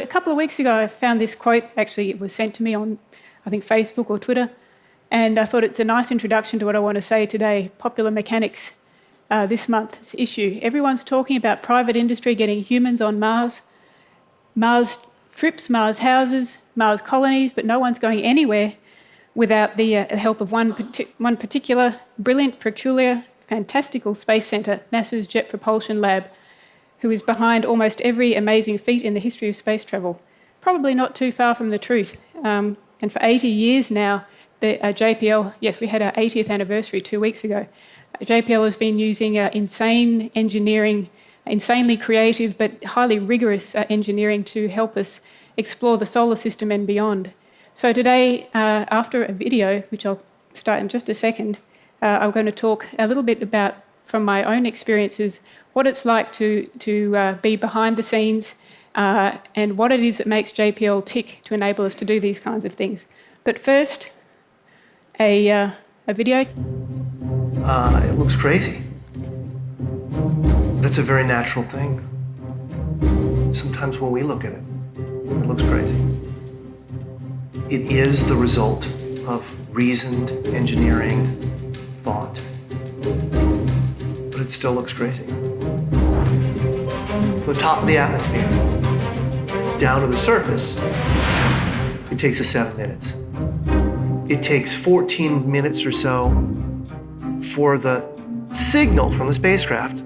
a couple of weeks ago, I found this quote. Actually, it was sent to me on, I think, Facebook or Twitter. And I thought it's a nice introduction to what I want to say today. Popular Mechanics, this month's issue. Everyone's talking about private industry getting humans on Mars, Mars trips, Mars houses, Mars colonies, but no one's going anywhere without the help of one particular brilliant, peculiar, fantastical space centre, NASA's Jet Propulsion Lab, who is behind almost every amazing feat in the history of space travel. Probably not too far from the truth. And for 80 years now, the JPL, yes, we had our 80th anniversary 2 weeks ago. JPL has been using insane engineering, insanely creative but highly rigorous engineering to help us explore the solar system and beyond. So today, after a video, which I'll start in just a second, I'm going to talk a little bit about, from my own experiences, what it's like to be behind the scenes and what it is that makes JPL tick to enable us to do these kinds of things. But first, a video. It looks crazy. That's a very natural thing. Sometimes when we look at it, it looks crazy. It is the result of reasoned engineering, thought, but it still looks crazy. From the top of the atmosphere down to the surface, it takes us 7 minutes. It takes 14 minutes or so for the signal from the spacecraft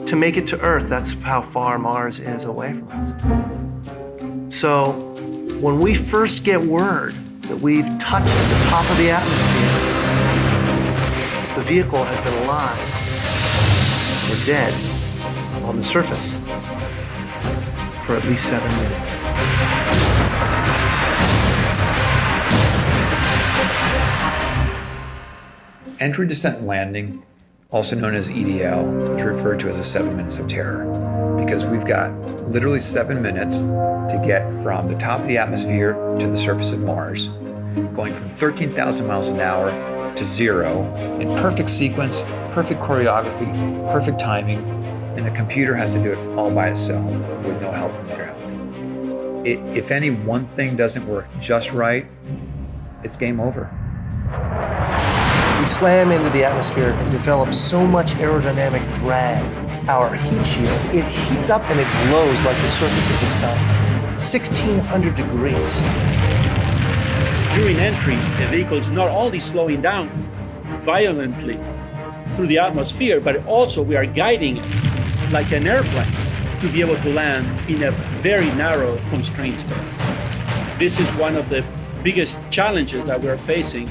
to make it to Earth. That's how far Mars is away from us. So when we first get word that we've touched the top of the atmosphere, the vehicle has been alive or dead on the surface for at least 7 minutes. Entry, descent, and landing, also known as EDL, is referred to as the 7 minutes of terror, because we've got literally 7 minutes to get from the top of the atmosphere to the surface of Mars, going from 13,000 miles an hour to 0 in perfect sequence, perfect choreography, perfect timing, and the computer has to do it all by itself with no help from the ground. If any one thing doesn't work just right, it's game over. We slam into the atmosphere and develop so much aerodynamic drag. Our heat shield, it heats up and it glows like the surface of the sun. 1,600 degrees. During entry, the vehicle is not only slowing down violently through the atmosphere, but also we are guiding it like an airplane to be able to land in a very narrow, constrained space. This is one of the biggest challenges that we're facing,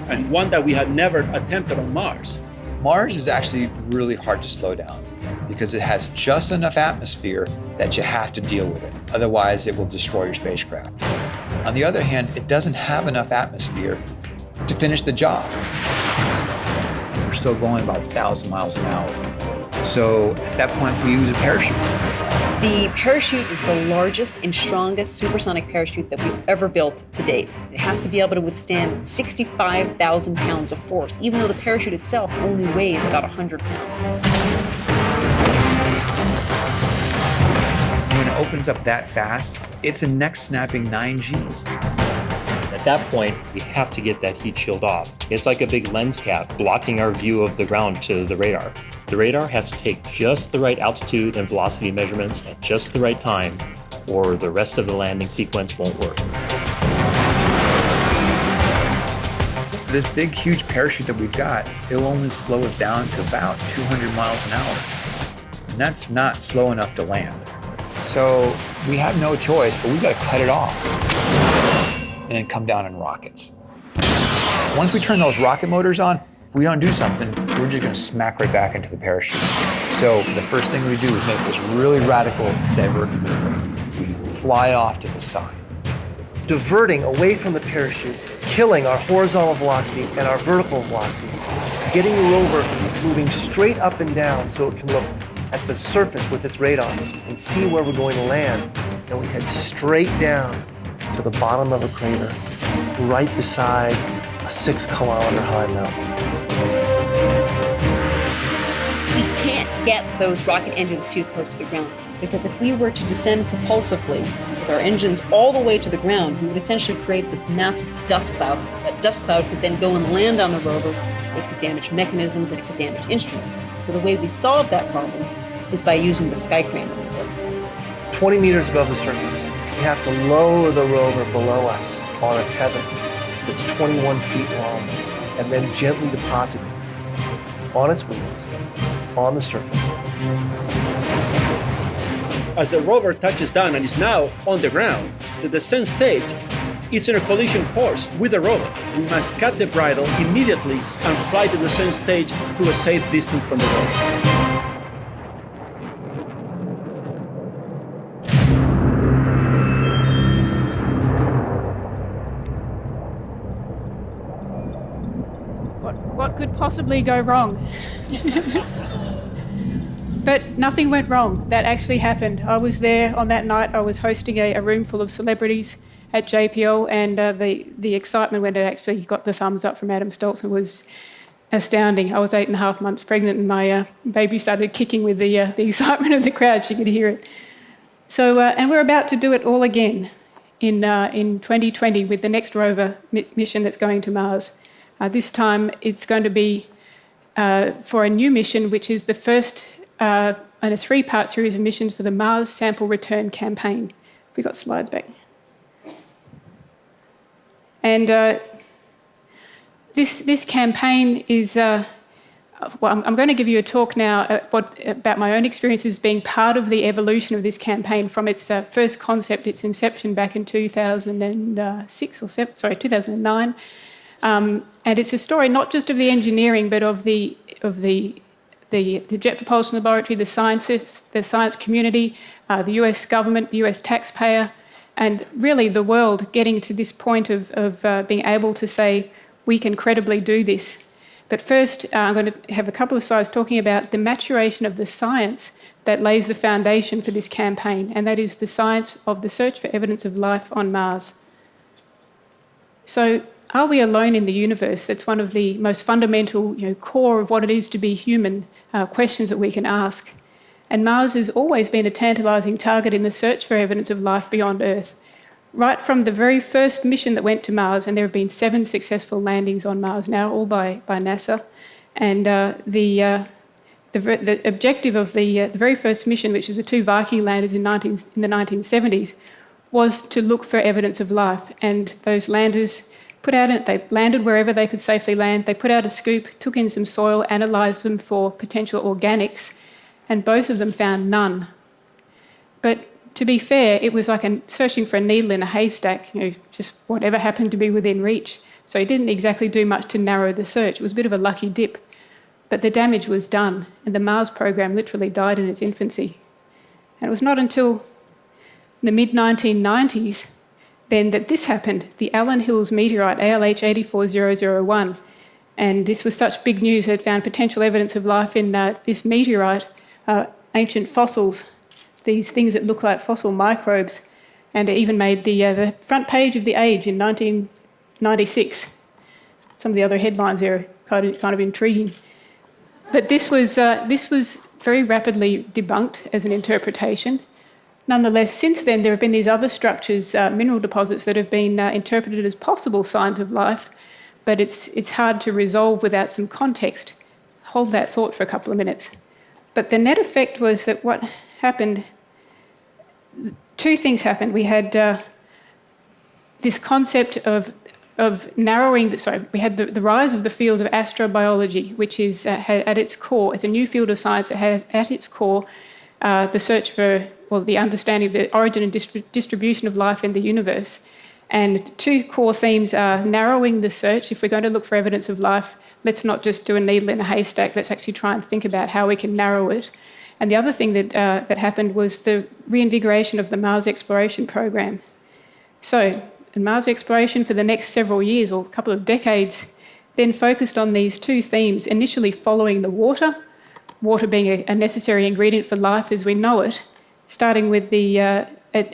and one that we had never attempted on Mars. Mars is actually really hard to slow down because it has just enough atmosphere that you have to deal with it. Otherwise, it will destroy your spacecraft. On the other hand, it doesn't have enough atmosphere to finish the job. We're still going about 1,000 miles an hour. So at that point, we use a parachute. The parachute is the largest and strongest supersonic parachute that we've ever built to date. It has to be able to withstand 65,000 pounds of force, even though the parachute itself only weighs about 100 pounds. When it opens up that fast, it's a neck-snapping 9 Gs. At that point, we have to get that heat shield off. It's like a big lens cap blocking our view of the ground to the radar. The radar has to take just the right altitude and velocity measurements at just the right time, or the rest of the landing sequence won't work. This big, huge parachute that we've got, it'll only slow us down to about 200 miles an hour. And that's not slow enough to land. So we have no choice, but we've got to cut it off and then come down in rockets. Once we turn those rocket motors on, if we don't do something, we're just going to smack right back into the parachute. So the first thing we do is make this really radical divert maneuver. We fly off to the side. Diverting away from the parachute, killing our horizontal velocity and our vertical velocity, getting the rover moving straight up and down so it can look at the surface with its radars and see where we're going to land. And we head straight down to the bottom of a crater, right beside a 6-kilometer high mountain. We can't get those rocket engines too close to the ground. because if we were to descend propulsively with our engines all the way to the ground, we would essentially create this massive dust cloud. That dust cloud could then go and land on the rover. It could damage mechanisms and it could damage instruments. So the way we solve that problem is by using the sky crane on the rover. 20 meters above the surface, we have to lower the rover below us on a tether that's 21 feet long and then gently deposit it on its wheels on the surface. As the rover touches down and is now on the ground, the descent stage is in a collision course with the rover. We must cut the bridle immediately and fly to the descent stage to a safe distance from the rover. What could possibly go wrong? But nothing went wrong. That actually happened. I was there on that night. I was hosting a room full of celebrities at JPL, and the excitement when it actually got the thumbs up from Adam Stoltzen was astounding. I was 8.5 months pregnant, and my baby started kicking with the excitement of the crowd. She could hear it. So, and we're about to do it all again in 2020 with the next rover mission that's going to Mars. This time it's going to be for a new mission, which is the first in a 3-part series of missions for the Mars Sample Return Campaign. We got slides back. And this campaign is, well, I'm going to give you a talk now about my own experiences being part of the evolution of this campaign from its first concept, its inception back in 2009. And it's a story not just of the engineering, but of the Jet Propulsion Laboratory, the scientists, the science community, the US government, the US taxpayer, and really the world getting to this point of being able to say, we can credibly do this. But first, I'm going to have a couple of slides talking about the maturation of the science that lays the foundation for this campaign, and that is the science of the search for evidence of life on Mars. So, are we alone in the universe? That's one of the most fundamental, core of what it is to be human, questions that we can ask. And Mars has always been a tantalising target in the search for evidence of life beyond Earth. Right from the very first mission that went to Mars, and there have been 7 successful landings on Mars now, all by NASA. And the objective of the very first mission, which is the 2 Viking landers in the 1970s, was to look for evidence of life. And those landers they landed wherever they could safely land. They put out a scoop, took in some soil, analysed them for potential organics, and both of them found none. But to be fair, it was like searching for a needle in a haystack, just whatever happened to be within reach. So it didn't exactly do much to narrow the search. It was a bit of a lucky dip. But the damage was done, and the Mars program literally died in its infancy. And it was not until the mid-1990s then that this happened, the Allen Hills meteorite, ALH 84001. And this was such big news that it found potential evidence of life in this meteorite, ancient fossils, these things that look like fossil microbes, and it even made the front page of The Age in 1996. Some of the other headlines there are kind of intriguing. But this was very rapidly debunked as an interpretation. Nonetheless, since then, there have been these other structures, mineral deposits, that have been interpreted as possible signs of life, but it's hard to resolve without some context. Hold that thought for a couple of minutes. But the net effect was that what happened, 2 things happened. We had this concept of narrowing, we had the rise of the field of astrobiology, which is at its core, it's a new field of science that has at its core the search for, the understanding of the origin and distribution of life in the universe. And 2 core themes are narrowing the search. If we're going to look for evidence of life, let's not just do a needle in a haystack, let's actually try and think about how we can narrow it. And the other thing that happened was the reinvigoration of the Mars exploration program. So, Mars exploration for the next several years, or a couple of decades, then focused on these 2 themes, initially following the water being a necessary ingredient for life as we know it, starting with a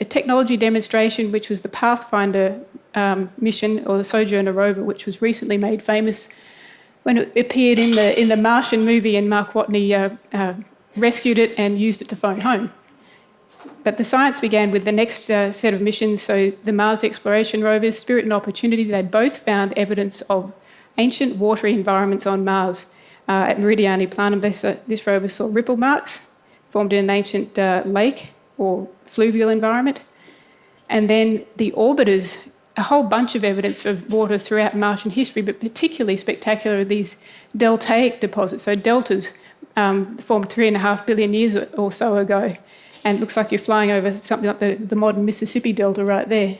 technology demonstration, which was the Pathfinder mission, or the Sojourner rover, which was recently made famous when it appeared in the Martian movie, and Mark Watney rescued it and used it to phone home. But the science began with the next set of missions. So the Mars exploration rovers, Spirit and Opportunity, they both found evidence of ancient watery environments on Mars. At Meridiani Planum, this rover saw ripple marks formed in an ancient lake or fluvial environment. And then the orbiters, a whole bunch of evidence of water throughout Martian history, but particularly spectacular are these deltaic deposits. So deltas formed 3.5 billion years or so ago. And it looks like you're flying over something like the modern Mississippi Delta right there.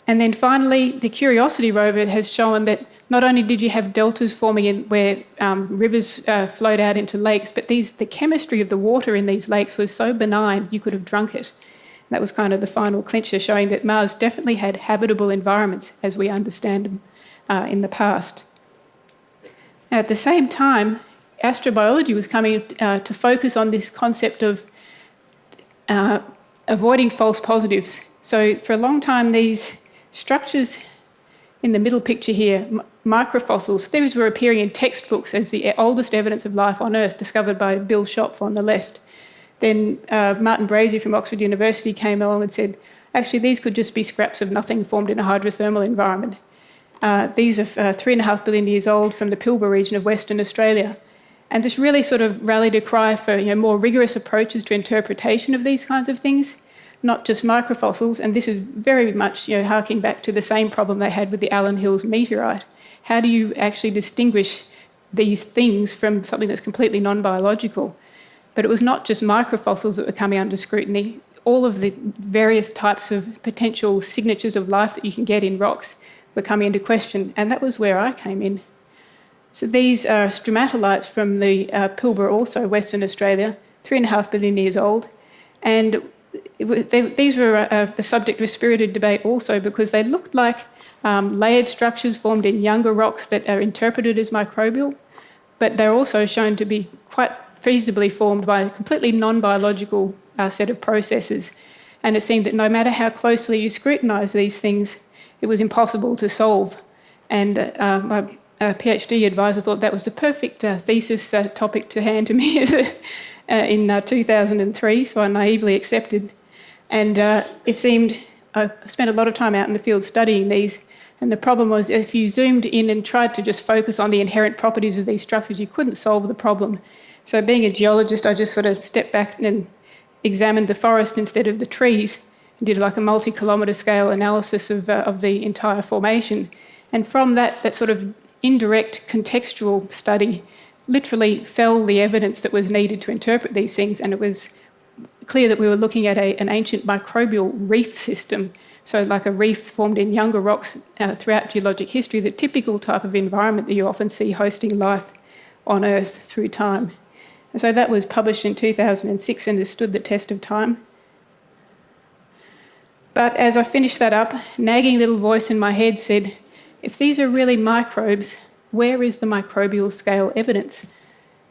And then finally, the Curiosity rover has shown that not only did you have deltas forming in where rivers flowed out into lakes, but the chemistry of the water in these lakes was so benign you could have drunk it. And that was kind of the final clincher, showing that Mars definitely had habitable environments as we understand them in the past. Now, at the same time, astrobiology was coming to focus on this concept of avoiding false positives. So for a long time, these structures in the middle picture here, microfossils, these were appearing in textbooks as the oldest evidence of life on Earth, discovered by Bill Schopf on the left. Then Martin Brazier from Oxford University came along and said, actually, these could just be scraps of nothing formed in a hydrothermal environment. These are 3.5 billion years old from the Pilbara region of Western Australia. And this really sort of rallied a cry for more rigorous approaches to interpretation of these kinds of things, not just microfossils. And this is very much harking back to the same problem they had with the Allen Hills meteorite. How do you actually distinguish these things from something that's completely non-biological? But it was not just microfossils that were coming under scrutiny. All of the various types of potential signatures of life that you can get in rocks were coming into question, and that was where I came in. So these are stromatolites from the Pilbara, also Western Australia, 3.5 billion years old. And these were the subject of spirited debate also because they looked like layered structures formed in younger rocks that are interpreted as microbial, but they're also shown to be quite feasibly formed by a completely non-biological set of processes. And it seemed that no matter how closely you scrutinise these things, it was impossible to solve. And my PhD advisor thought that was the perfect thesis topic to hand to me in 2003, so I naively accepted. And it seemed I spent a lot of time out in the field studying these, and the problem was if you zoomed in and tried to just focus on the inherent properties of these structures, you couldn't solve the problem. So being a geologist, I just sort of stepped back and examined the forest instead of the trees, and did like a multi-kilometre scale analysis of the entire formation. And from that sort of indirect contextual study literally fell the evidence that was needed to interpret these things, and it was clear that we were looking at an ancient microbial reef system, so like a reef formed in younger rocks throughout geologic history, the typical type of environment that you often see hosting life on Earth through time. And so that was published in 2006 and has stood the test of time. But as I finished that up, nagging little voice in my head said, if these are really microbes, where is the microbial scale evidence?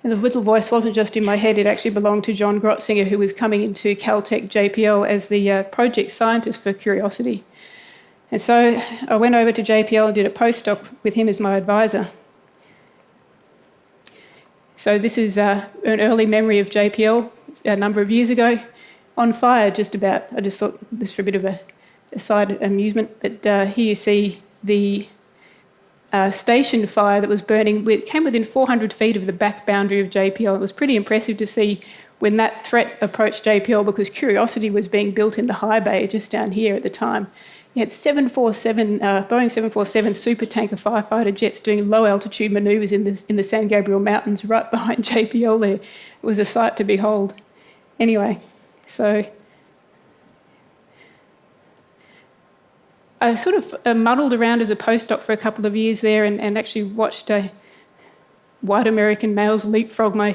And the little voice wasn't just in my head, it actually belonged to John Grotzinger, who was coming into Caltech JPL as the project scientist for Curiosity. And so I went over to JPL and did a postdoc with him as my advisor. So this is an early memory of JPL a number of years ago, on fire just about. I just thought this for a bit of a side amusement, but here you see the station fire that was burning. It came within 400 feet of the back boundary of JPL. It was pretty impressive to see when that threat approached JPL because Curiosity was being built in the high bay just down here at the time. You had Boeing 747 supertanker firefighter jets doing low-altitude manoeuvres in the San Gabriel Mountains right behind JPL there. It was a sight to behold. Anyway, so I sort of muddled around as a postdoc for a couple of years there and actually watched white American males leapfrog me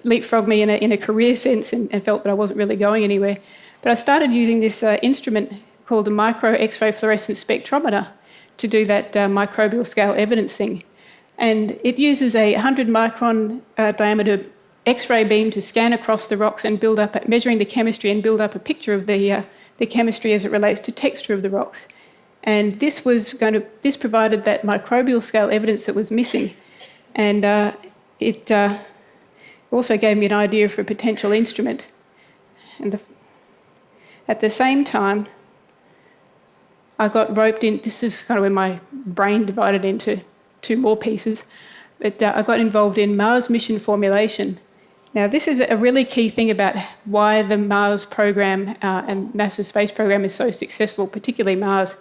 in a career sense and felt that I wasn't really going anywhere. But I started using this instrument called a micro X-ray fluorescence spectrometer to do that microbial scale evidence thing. And it uses a 100 micron diameter X-ray beam to scan across the rocks and build up, measuring the chemistry and build up a picture of the chemistry as it relates to texture of the rocks. And this provided that microbial scale evidence that was missing. And it also gave me an idea for a potential instrument. And At the same time, I got roped in. This is kind of when my brain divided into two more pieces. But I got involved in Mars mission formulation. Now, this is a really key thing about why the Mars program and NASA's space program is so successful, particularly Mars.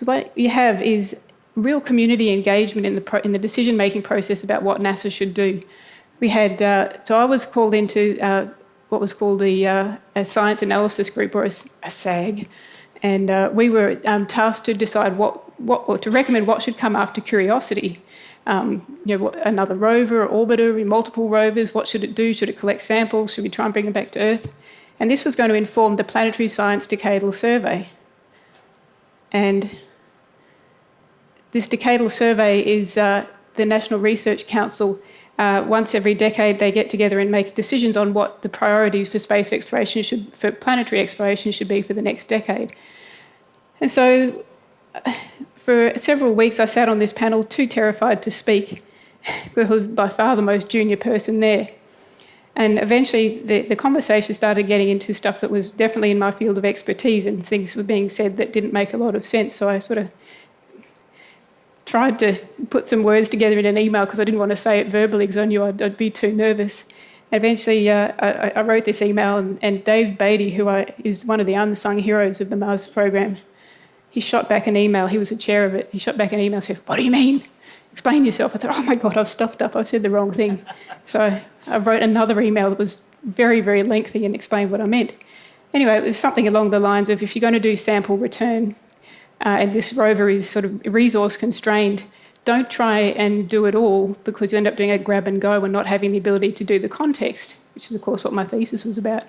What you have is real community engagement in the decision-making process about what NASA should do. We had, so I was called into what was called a science analysis group, or a SAG, and we were tasked to decide or to recommend what should come after Curiosity. Another rover, or orbiter, multiple rovers, what should it do? Should it collect samples? Should we try and bring them back to Earth? And this was going to inform the Planetary Science Decadal Survey. And this Decadal Survey is the National Research Council. Once every decade, they get together and make decisions on what the priorities for space exploration for planetary exploration should be for the next decade. And so for several weeks, I sat on this panel, too terrified to speak. I was by far the most junior person there. And eventually, the conversation started getting into stuff that was definitely in my field of expertise, and things were being said that didn't make a lot of sense. So I sort of tried to put some words together in an email because I didn't want to say it verbally because I knew I'd be too nervous. And eventually, I wrote this email, and Dave Beatty, who is one of the unsung heroes of the Mars program, he shot back an email. He was the chair of it. He shot back an email and said, "What do you mean? Explain yourself." I thought, oh my God, I've stuffed up. I've said the wrong thing. So I wrote another email that was very, very lengthy and explained what I meant. Anyway, it was something along the lines of, if you're going to do sample return, and this rover is sort of resource constrained, don't try and do it all, because you end up doing a grab and go and not having the ability to do the context, which is, of course, what my thesis was about.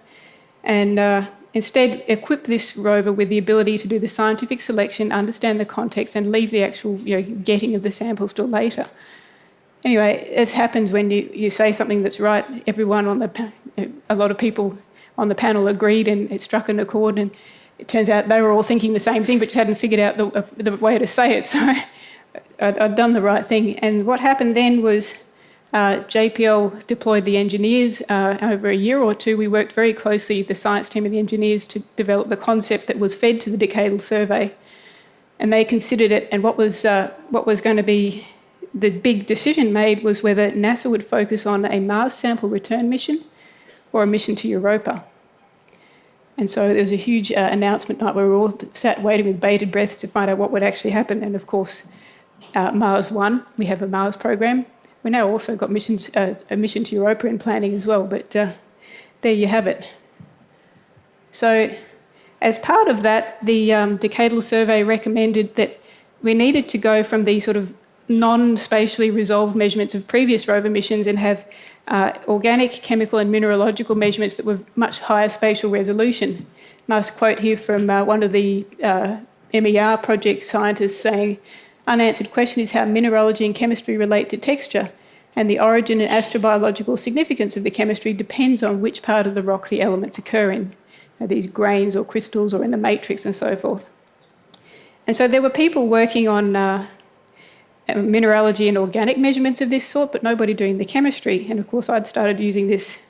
And instead, equip this rover with the ability to do the scientific selection, understand the context, and leave the actual getting of the samples till later. Anyway, as happens when you say something that's right, everyone a lot of people on the panel agreed, and it struck an accord, and it turns out they were all thinking the same thing but just hadn't figured out the way to say it. So I'd done the right thing. And what happened then was JPL deployed the engineers. Over a year or two, we worked very closely, the science team and the engineers, to develop the concept that was fed to the Decadal Survey. And they considered it, and what was going to be the big decision made was whether NASA would focus on a Mars sample return mission or a mission to Europa. And so there was a huge announcement night where we were all sat waiting with bated breath to find out what would actually happen. And of course, Mars won. We have a Mars program. We now also got a mission to Europa in planning as well. But there you have it. So as part of that, the Decadal Survey recommended that we needed to go from the sort of non-spatially resolved measurements of previous rover missions and have organic, chemical and mineralogical measurements that were much higher spatial resolution. Nice quote here from one of the MER project scientists saying, "Unanswered question is how mineralogy and chemistry relate to texture, and the origin and astrobiological significance of the chemistry depends on which part of the rock the elements occur in, these grains or crystals or in the matrix and so forth." And so there were people working on mineralogy and organic measurements of this sort, but nobody doing the chemistry. And of course, I'd started using this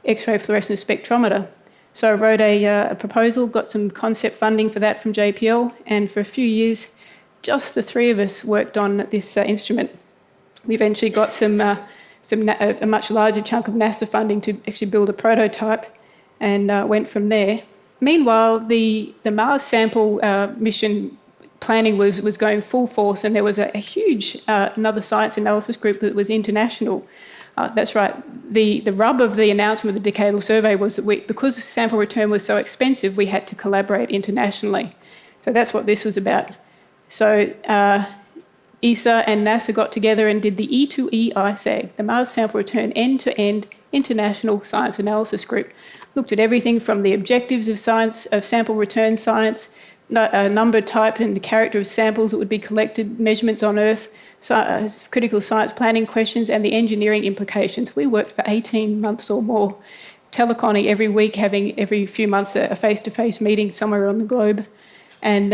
X-ray fluorescence spectrometer. So I wrote a proposal, got some concept funding for that from JPL, and for a few years, just the three of us worked on this instrument. We eventually got a much larger chunk of NASA funding to actually build a prototype, and went from there. Meanwhile, the Mars sample mission planning was going full force, and there was a huge another science analysis group that was international. That's right. The rub of the announcement of the Decadal Survey was that because sample return was so expensive, we had to collaborate internationally. So that's what this was about. So ESA and NASA got together and did the E2E ISAG, the Mars Sample Return End-to-End International Science Analysis Group. Looked at everything from the objectives of science, of sample return science, number, type and the character of samples that would be collected, measurements on Earth, critical science planning questions, and the engineering implications. We worked for 18 months or more, teleconning every week, having every few months a face-to-face meeting somewhere on the globe. And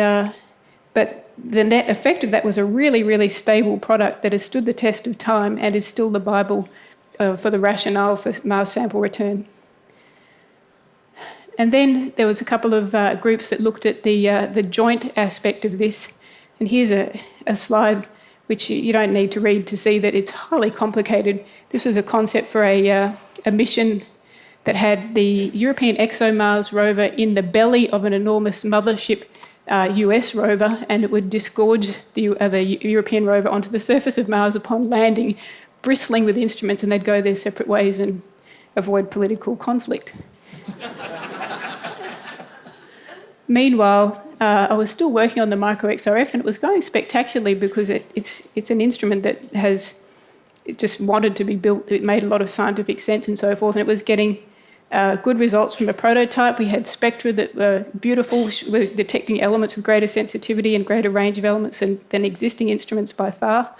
but the net effect of that was a really, really stable product that has stood the test of time and is still the Bible for the rationale for Mars sample return. And then there was a couple of groups that looked at the joint aspect of this. And here's a slide which you don't need to read to see that it's highly complicated. This was a concept for a mission that had the European Mars Rover in the belly of an enormous mothership US rover, and it would disgorge the European rover onto the surface of Mars upon landing, bristling with instruments, and they'd go their separate ways and avoid political conflict. Meanwhile, I was still working on the micro-XRF, and it was going spectacularly because it's an instrument that it just wanted to be built. It made a lot of scientific sense and so forth, and it was getting good results from a prototype. We had spectra that were beautiful, were detecting elements with greater sensitivity and greater range of elements than existing instruments by far.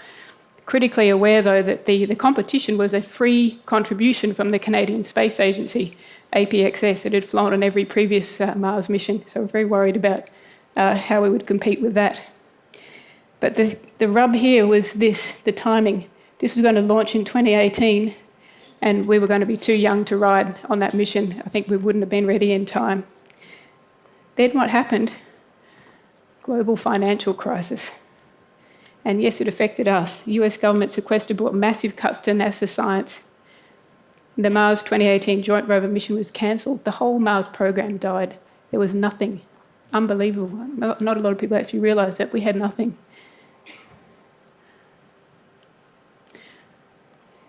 Critically aware, though, that the competition was a free contribution from the Canadian Space Agency, APXS. It had flown on every previous Mars mission, so we're very worried about how we would compete with that. But the rub here was the timing. This was going to launch in 2018, and we were going to be too young to ride on that mission. I think we wouldn't have been ready in time. Then what happened? Global financial crisis. And yes, it affected us. The US government sequestered, brought massive cuts to NASA science. The Mars 2018 Joint Rover mission was cancelled. The whole Mars program died. There was nothing. Unbelievable. Not a lot of people actually realise that we had nothing.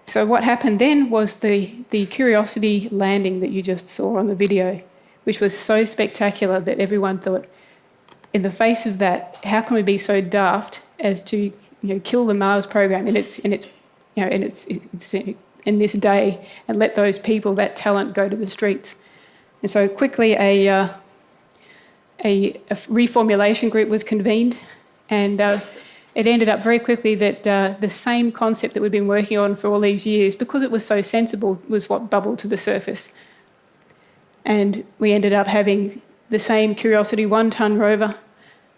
So what happened then was the Curiosity landing that you just saw on the video, which was so spectacular that everyone thought, in the face of that, how can we be so daft as to kill the Mars program in this day and let those people, that talent, go to the streets? And so quickly a reformulation group was convened, and it ended up very quickly that the same concept that we'd been working on for all these years, because it was so sensible, was what bubbled to the surface. And we ended up having the same Curiosity 1-ton rover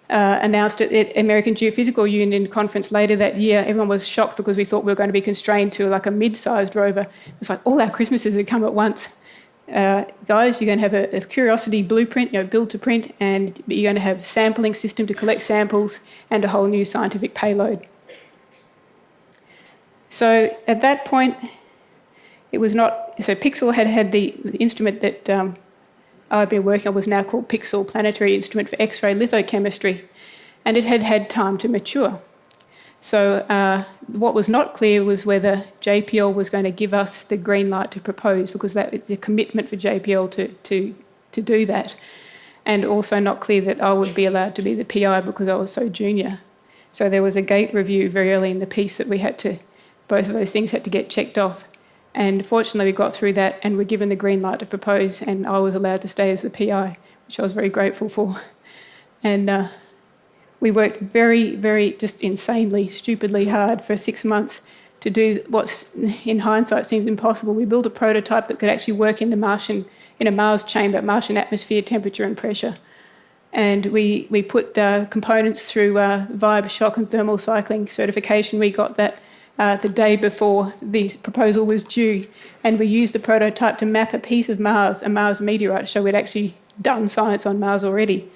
announced at the American Geophysical Union conference later that year. Everyone was shocked because we thought we were going to be constrained to like a mid-sized rover. It was like all our Christmases had come at once. Guys, you're going to have a Curiosity blueprint, build to print, and you're going to have sampling system to collect samples and a whole new scientific payload. So at that point, it was not. So Pixel had the instrument that I'd been working on was now called Pixel Planetary Instrument for X-ray lithochemistry, and it had had time to mature. So what was not clear was whether JPL was going to give us the green light to propose, because that is a commitment for JPL to do that, and also not clear that I would be allowed to be the PI because I was so junior. So there was a gate review very early in the piece that both of those things had to get checked off. And fortunately, we got through that and were given the green light to propose, and I was allowed to stay as the PI, which I was very grateful for. And we worked very, very just insanely, stupidly hard for 6 months to do what's, in hindsight, seems impossible. We built a prototype that could actually work in a Mars chamber, Martian atmosphere, temperature and pressure. And we put components through vibe, shock and thermal cycling certification. We got that the day before the proposal was due, and we used the prototype to map a piece of Mars, a Mars meteorite, so we'd actually done science on Mars already.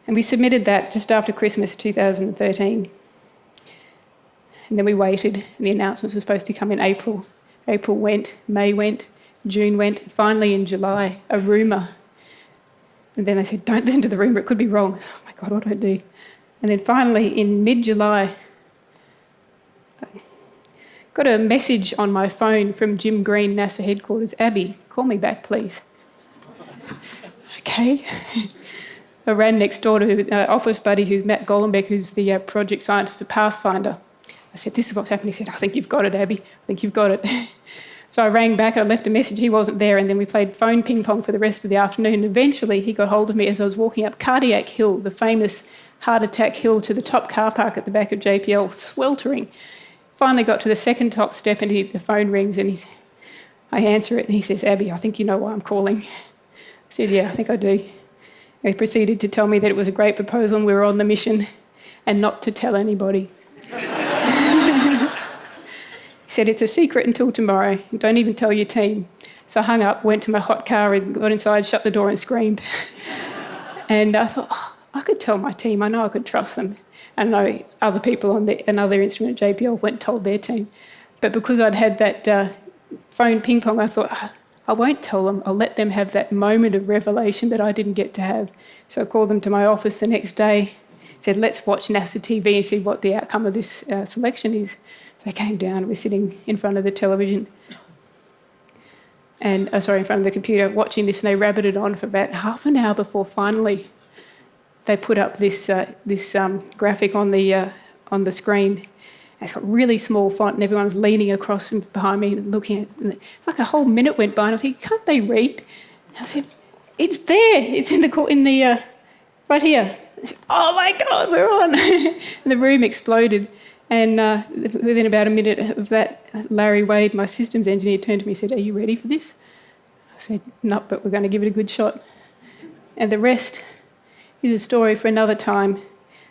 And we submitted that just after Christmas 2013. And then we waited, and the announcements were supposed to come in April. April went, May went, June went, finally in July, a rumour. And then they said, don't listen to the rumour, it could be wrong. Oh my God, what do I do? And then finally in mid-July, got a message on my phone from Jim Green, NASA headquarters. Abby, call me back, please. Okay. I ran next door to an office buddy, who's Matt Golenbeck, who's the project scientist for Pathfinder. I said, this is what's happening. He said, I think you've got it, Abby. I think you've got it. So I rang back and I left a message. He wasn't there, and then we played phone ping pong for the rest of the afternoon. Eventually, he got hold of me as I was walking up Cardiac Hill, the famous heart attack hill, to the top car park at the back of JPL, sweltering. Finally got to the second top step, and the phone rings, and I answer it, and he says, Abby, I think you know why I'm calling. I said, yeah, I think I do. He proceeded to tell me that it was a great proposal and we were on the mission, and not to tell anybody. He said, it's a secret until tomorrow. Don't even tell your team. So I hung up, went to my hot car and got inside, shut the door and screamed. And I thought, oh, I could tell my team. I know I could trust them. I know other people on another instrument at JPL went and told their team. But because I'd had that phone ping pong, I thought, oh, I won't tell them. I'll let them have that moment of revelation that I didn't get to have. So I called them to my office the next day, said, let's watch NASA TV and see what the outcome of this selection is. They came down and were sitting in front of the television and, in front of the computer watching this, and they rabbited on for about half an hour before finally they put up this graphic on the screen. It's got really small font and everyone's leaning across from behind me and looking at it. And it's like a whole minute went by and I think, can't they read? And I said, it's there. It's in the right here. I said, oh my God, we're on. And the room exploded. And within about a minute of that, Larry Wade, my systems engineer, turned to me and said, are you ready for this? I said, no, but we're going to give it a good shot. And the rest is a story for another time.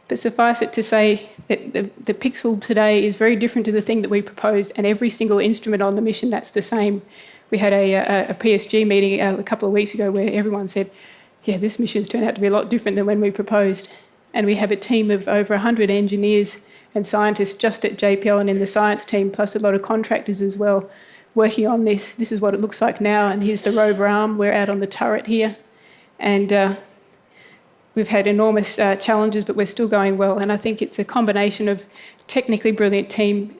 But suffice it to say that the Pixel today is very different to the thing that we proposed, and every single instrument on the mission, that's the same. We had a PSG meeting a couple of weeks ago where everyone said, yeah, this mission's turned out to be a lot different than when we proposed. And we have a team of over 100 engineers and scientists just at JPL and in the science team, plus a lot of contractors as well, working on this. This is what it looks like now, and here's the rover arm. We're out on the turret here. And we've had enormous challenges, but we're still going well. And I think it's a combination of technically brilliant team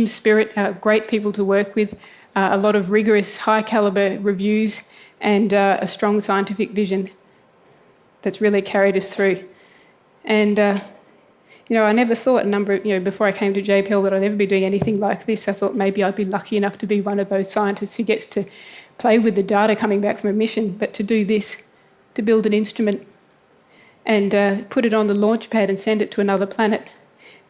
spirit, great people to work with, a lot of rigorous, high-caliber reviews, and a strong scientific vision that's really carried us through. And I never thought before I came to JPL that I'd ever be doing anything like this. I thought maybe I'd be lucky enough to be one of those scientists who gets to play with the data coming back from a mission, but to do this, to build an instrument and put it on the launch pad and send it to another planet,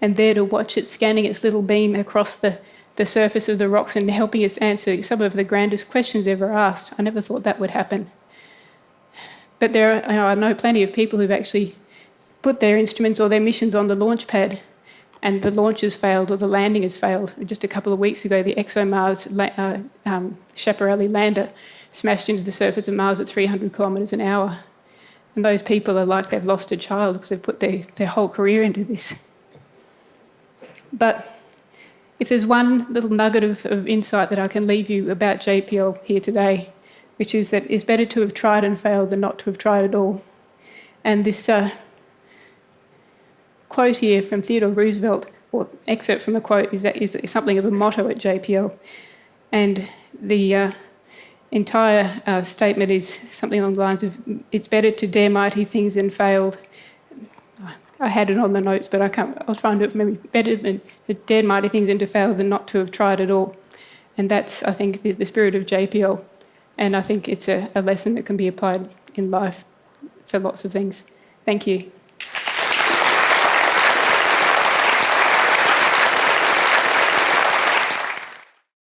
and there to watch it scanning its little beam across the surface of the rocks and helping us answer some of the grandest questions ever asked. I never thought that would happen. But I know plenty of people who've actually put their instruments or their missions on the launch pad and the launch has failed or the landing has failed. Just a couple of weeks ago, the ExoMars Schiaparelli lander smashed into the surface of Mars at 300 kilometres an hour. And those people are like they've lost a child because they've put their whole career into this. But if there's one little nugget of insight that I can leave you about JPL here today, which is that it's better to have tried and failed than not to have tried at all. And this quote here from Theodore Roosevelt, or excerpt from a quote, is something of a motto at JPL. And the entire statement is something along the lines of, it's better to dare mighty things than failed. I had it on the notes, but I'll try and do it for maybe better than to dare mighty things and to fail than not to have tried at all. And that's, I think, the spirit of JPL. And I think it's a lesson that can be applied in life for lots of things. Thank you.